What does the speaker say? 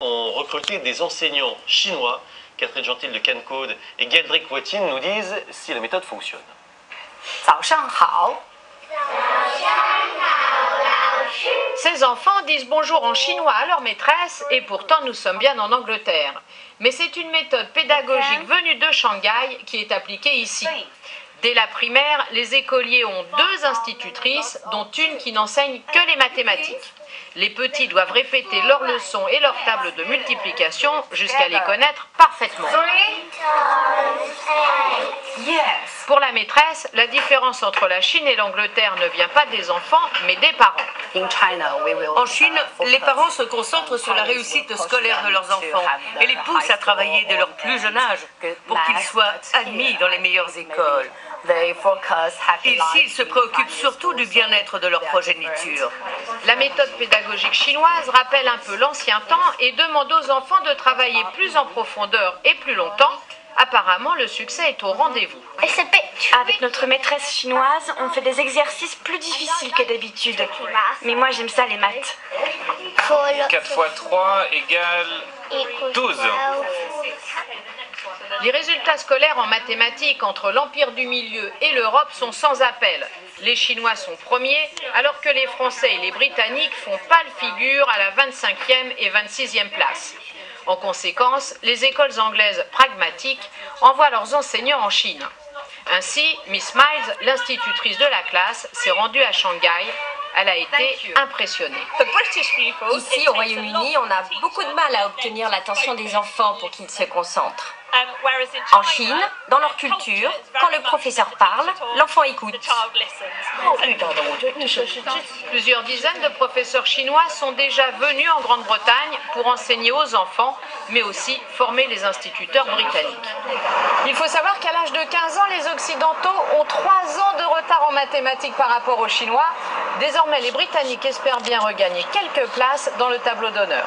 ont recruté des enseignants chinois. Catherine Gentil de Cancode et Geldrick Watine nous disent si la méthode fonctionne. 早上好. Ces enfants disent bonjour en chinois à leur maîtresse et pourtant nous sommes bien en Angleterre. Mais c'est une méthode pédagogique venue de Shanghai qui est appliquée ici. Dès la primaire, les écoliers ont 2 institutrices, dont une qui n'enseigne que les mathématiques. Les petits doivent répéter leurs leçons et leurs tables de multiplication jusqu'à les connaître parfaitement. Pour la maîtresse, la différence entre la Chine et l'Angleterre ne vient pas des enfants, mais des parents. En Chine, les parents se concentrent sur la réussite scolaire de leurs enfants et les poussent à travailler dès leur plus jeune âge pour qu'ils soient admis dans les meilleures écoles. Ici, ils se préoccupent surtout du bien-être de leur progéniture. La méthode pédagogique chinoise rappelle un peu l'ancien temps et demande aux enfants de travailler plus en profondeur et plus longtemps. Apparemment, le succès est au rendez-vous. Avec notre maîtresse chinoise, on fait des exercices plus difficiles que d'habitude. Mais moi, j'aime ça, les maths. 4 x 3 égale 12. Les résultats scolaires en mathématiques entre l'Empire du Milieu et l'Europe sont sans appel. Les Chinois sont premiers, alors que les Français et les Britanniques font pâle figure à la 25e et 26e place. En conséquence, les écoles anglaises pragmatiques envoient leurs enseignants en Chine. Ainsi, Miss Miles, l'institutrice de la classe, s'est rendue à Shanghai. Elle a été impressionnée. Ici, au Royaume-Uni, on a beaucoup de mal à obtenir l'attention des enfants pour qu'ils se concentrent. En Chine, dans leur culture, quand le professeur parle, l'enfant écoute. Plusieurs dizaines de professeurs chinois sont déjà venus en Grande-Bretagne pour enseigner aux enfants, mais aussi former les instituteurs britanniques. Il faut savoir qu'à l'âge de 15 ans, les Occidentaux ont 3 ans de retard en mathématiques par rapport aux Chinois. Désormais, les Britanniques espèrent bien regagner quelques places dans le tableau d'honneur.